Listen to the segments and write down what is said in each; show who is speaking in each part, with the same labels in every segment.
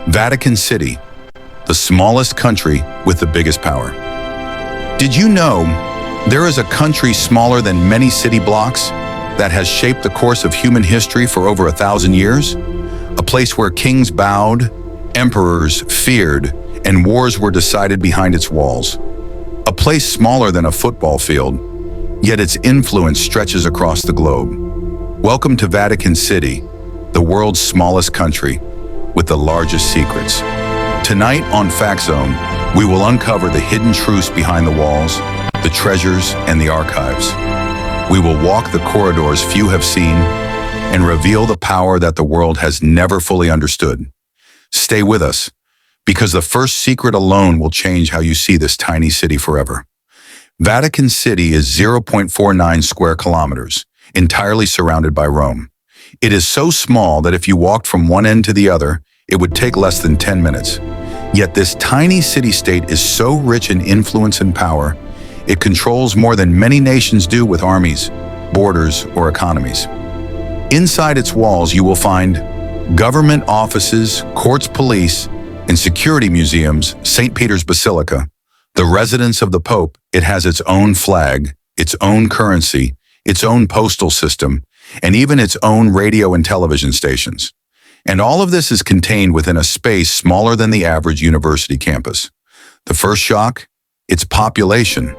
Speaker 1: Vatican City, the smallest country with the biggest power. Did you know there is a country smaller than many city blocks that has shaped the course of human history for over 1,000 years? A place where kings bowed, emperors feared, and wars were decided behind its walls. A place smaller than a football field, yet its influence stretches across the globe. Welcome to Vatican City, the world's smallest country with the largest secrets. Tonight on Fact Zone, we will uncover the hidden truths behind the walls, the treasures, and the archives. We will walk the corridors few have seen and reveal the power that the world has never fully understood. Stay with us, because the first secret alone will change how you see this tiny city forever. Vatican City is 0.49 square kilometers, entirely surrounded by Rome. It is so small that if you walked from one end to the other, it would take less than 10 minutes. Yet this tiny city-state is so rich in influence and power, it controls more than many nations do with armies, borders, or economies. Inside its walls, you will find government offices, courts, police, and security museums, St. Peter's Basilica, the residence of the Pope. It has its own flag, its own currency, its own postal system, and even its own radio and television stations. And all of this is contained within a space smaller than the average university campus. The first shock? Its population.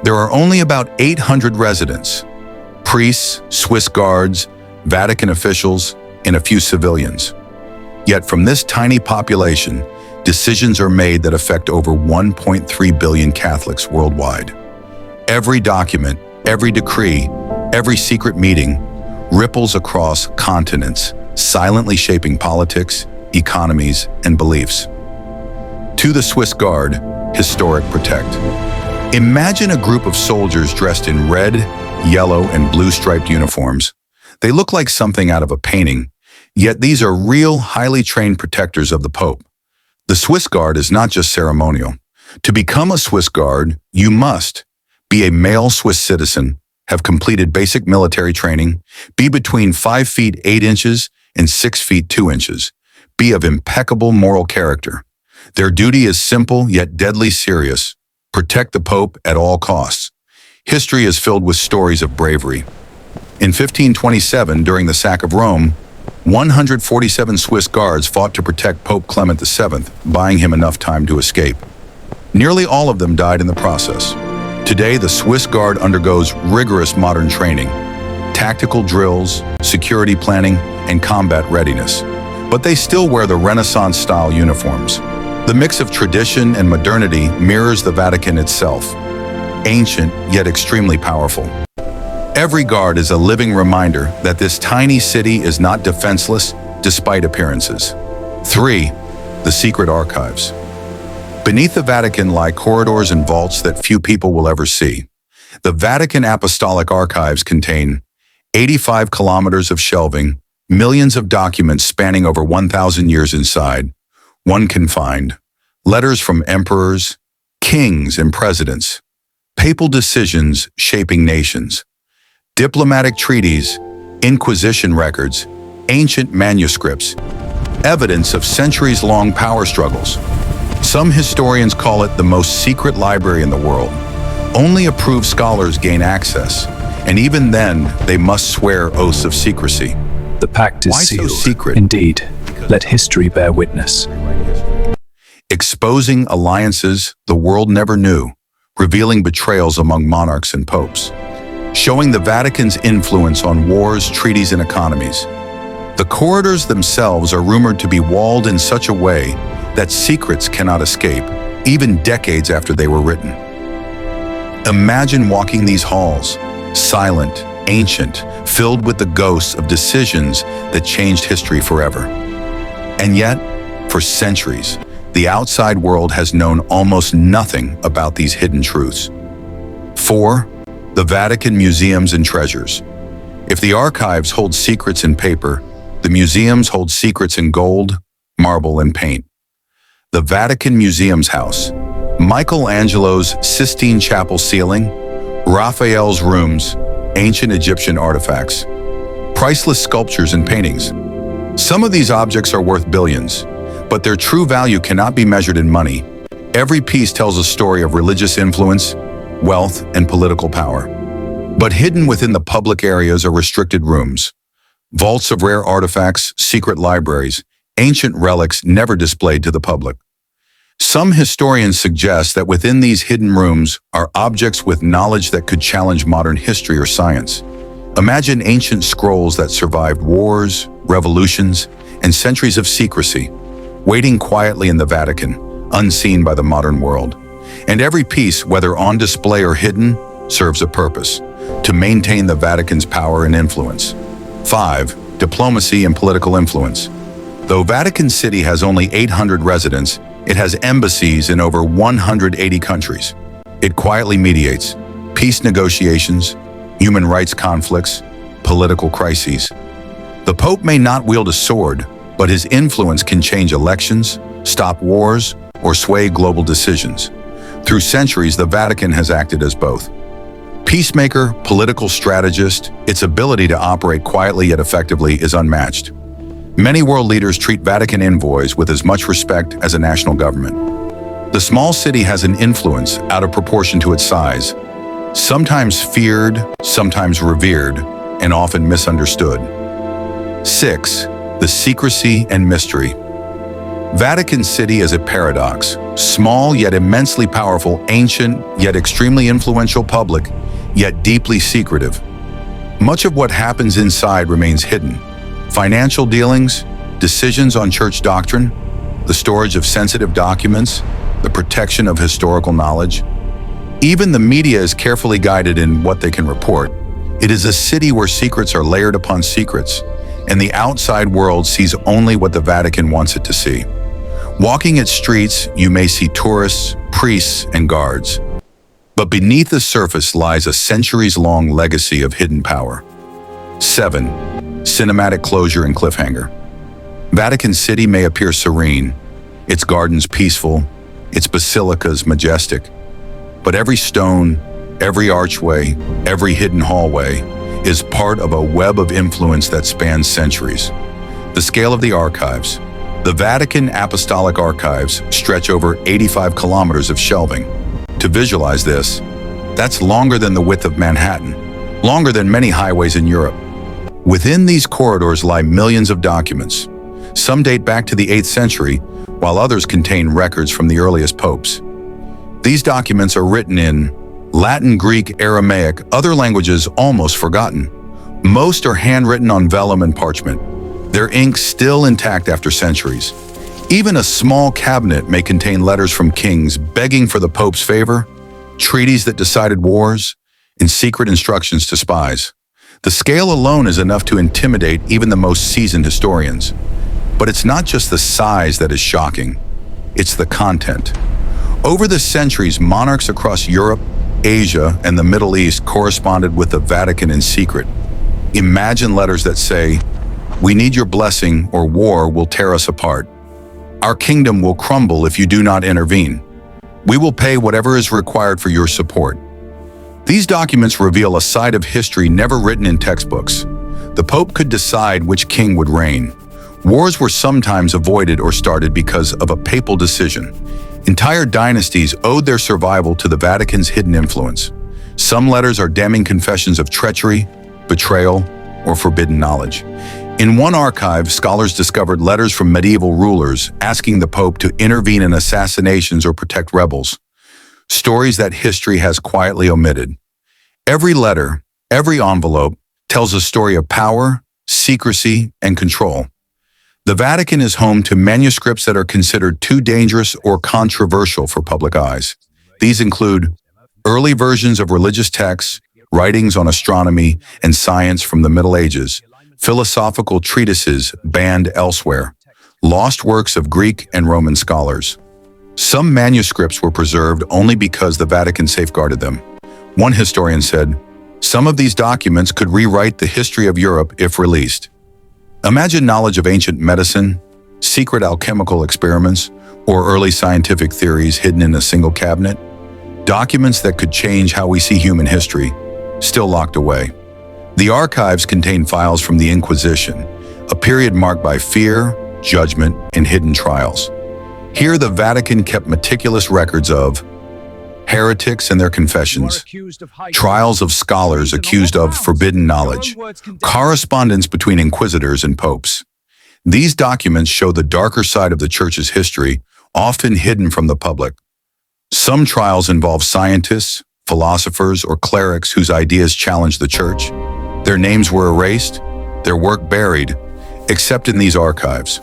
Speaker 1: There are only about 800 residents, priests, Swiss guards, Vatican officials, and a few civilians. Yet from this tiny population, decisions are made that affect over 1.3 billion Catholics worldwide. Every document, every decree, every secret meeting ripples across continents, silently shaping politics, economies, and beliefs. To the Swiss Guard, historic protect. Imagine a group of soldiers dressed in red, yellow, and blue striped uniforms. They look like something out of a painting, yet these are real, highly trained protectors of the Pope. The Swiss Guard is not just ceremonial. To become a Swiss Guard, you must be a male Swiss citizen, have completed basic military training, be between 5 feet 8 inches and 6 feet 2 inches, be of impeccable moral character. Their duty is simple yet deadly serious: protect the Pope at all costs. History is filled with stories of bravery. In 1527, during the sack of Rome, 147 Swiss guards fought to protect Pope Clement VII, buying him enough time to escape. Nearly all of them died in the process. Today, the Swiss Guard undergoes rigorous modern training, tactical drills, security planning, and combat readiness. But they still wear the Renaissance-style uniforms. The mix of tradition and modernity mirrors the Vatican itself, ancient yet extremely powerful. Every guard is a living reminder that this tiny city is not defenseless despite appearances. 3. The secret archives. Beneath the Vatican lie corridors and vaults that few people will ever see. The Vatican Apostolic Archives contain 85 kilometers of shelving, millions of documents spanning over 1,000 years inside. One can find letters from emperors, kings, and presidents, papal decisions shaping nations, diplomatic treaties, Inquisition records, ancient manuscripts, evidence of centuries-long power struggles. Some historians call it the most secret library in the world. Only approved scholars gain access, and even then, they must swear oaths of secrecy.
Speaker 2: The pact is
Speaker 1: Why
Speaker 2: sealed.
Speaker 1: so secret?
Speaker 2: Indeed. Let history bear witness.
Speaker 1: Exposing alliances the world never knew, revealing betrayals among monarchs and popes, showing the Vatican's influence on wars, treaties, and economies. The corridors themselves are rumored to be walled in such a way that secrets cannot escape, even decades after they were written. Imagine walking these halls, silent, ancient, filled with the ghosts of decisions that changed history forever. And yet, for centuries, the outside world has known almost nothing about these hidden truths. 4. The Vatican Museums and Treasures. If the archives hold secrets in paper, the museums hold secrets in gold, marble, and paint. The Vatican Museum's House, Michelangelo's Sistine Chapel ceiling, Raphael's rooms, ancient Egyptian artifacts, priceless sculptures and paintings. Some of these objects are worth billions, but their true value cannot be measured in money. Every piece tells a story of religious influence, wealth, and political power. But hidden within the public areas are restricted rooms, vaults of rare artifacts, secret libraries, ancient relics never displayed to the public. Some historians suggest that within these hidden rooms are objects with knowledge that could challenge modern history or science. Imagine ancient scrolls that survived wars, revolutions, and centuries of secrecy, waiting quietly in the Vatican, unseen by the modern world. And every piece, whether on display or hidden, serves a purpose: to maintain the Vatican's power and influence. 5. Diplomacy and political influence. Though Vatican City has only 800 residents, it has embassies in over 180 countries. It quietly mediates peace negotiations, human rights conflicts, political crises. The Pope may not wield a sword, but his influence can change elections, stop wars, or sway global decisions. Through centuries, the Vatican has acted as both peacemaker, political strategist. Its ability to operate quietly yet effectively is unmatched. Many world leaders treat Vatican envoys with as much respect as a national government. The small city has an influence out of proportion to its size, sometimes feared, sometimes revered, and often misunderstood. 6. The secrecy and mystery. Vatican City is a paradox: small yet immensely powerful, ancient yet extremely influential, public yet deeply secretive. Much of what happens inside remains hidden. Financial dealings, decisions on church doctrine, the storage of sensitive documents, the protection of historical knowledge. Even the media is carefully guided in what they can report. It is a city where secrets are layered upon secrets, and the outside world sees only what the Vatican wants it to see. Walking its streets, you may see tourists, priests, and guards. But beneath the surface lies a centuries-long legacy of hidden power. 7. Cinematic closure and cliffhanger. Vatican City may appear serene, its gardens peaceful, its basilicas majestic. But every stone, every archway, every hidden hallway is part of a web of influence that spans centuries. The scale of the archives. The Vatican Apostolic Archives stretch over 85 kilometers of shelving. To visualize this, that's longer than the width of Manhattan, longer than many highways in Europe. Within these corridors lie millions of documents. Some date back to the 8th century, while others contain records from the earliest popes. These documents are written in Latin, Greek, Aramaic, other languages almost forgotten. Most are handwritten on vellum and parchment, their ink still intact after centuries. Even a small cabinet may contain letters from kings begging for the Pope's favor, treaties that decided wars, and secret instructions to spies. The scale alone is enough to intimidate even the most seasoned historians. But it's not just the size that is shocking, it's the content. Over the centuries, monarchs across Europe, Asia, and the Middle East corresponded with the Vatican in secret. Imagine letters that say, "We need your blessing or war will tear us apart. Our kingdom will crumble if you do not intervene. We will pay whatever is required for your support." These documents reveal a side of history never written in textbooks. The Pope could decide which king would reign. Wars were sometimes avoided or started because of a papal decision. Entire dynasties owed their survival to the Vatican's hidden influence. Some letters are damning confessions of treachery, betrayal, or forbidden knowledge. In one archive, scholars discovered letters from medieval rulers asking the Pope to intervene in assassinations or protect rebels. Stories that history has quietly omitted. Every letter, every envelope, tells a story of power, secrecy, and control. The Vatican is home to manuscripts that are considered too dangerous or controversial for public eyes. These include early versions of religious texts, writings on astronomy and science from the Middle Ages, philosophical treatises banned elsewhere, lost works of Greek and Roman scholars. Some manuscripts were preserved only because the Vatican safeguarded them. One historian said, "Some of these documents could rewrite the history of Europe if released." Imagine knowledge of ancient medicine, secret alchemical experiments, or early scientific theories hidden in a single cabinet. Documents that could change how we see human history, still locked away. The archives contain files from the Inquisition, a period marked by fear, judgment, and hidden trials. Here, the Vatican kept meticulous records of heretics and their confessions, trials of scholars accused of forbidden knowledge, correspondence between inquisitors and popes. These documents show the darker side of the Church's history, often hidden from the public. Some trials involve scientists, philosophers, or clerics whose ideas challenged the Church. Their names were erased, their work buried, except in these archives.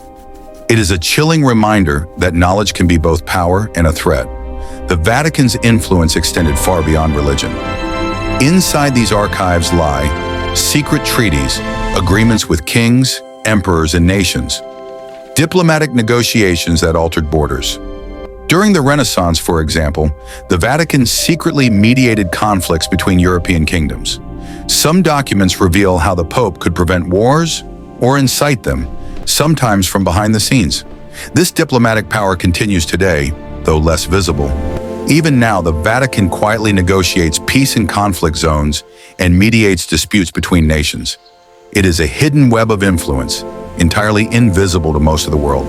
Speaker 1: It is a chilling reminder that knowledge can be both power and a threat. The Vatican's influence extended far beyond religion. Inside these archives lie secret treaties, agreements with kings, emperors, and nations, diplomatic negotiations that altered borders. During the Renaissance, for example, the Vatican secretly mediated conflicts between European kingdoms. Some documents reveal how the Pope could prevent wars or incite them, sometimes from behind the scenes. This diplomatic power continues today, though less visible. Even now, the Vatican quietly negotiates peace in conflict zones and mediates disputes between nations. It is a hidden web of influence, entirely invisible to most of the world.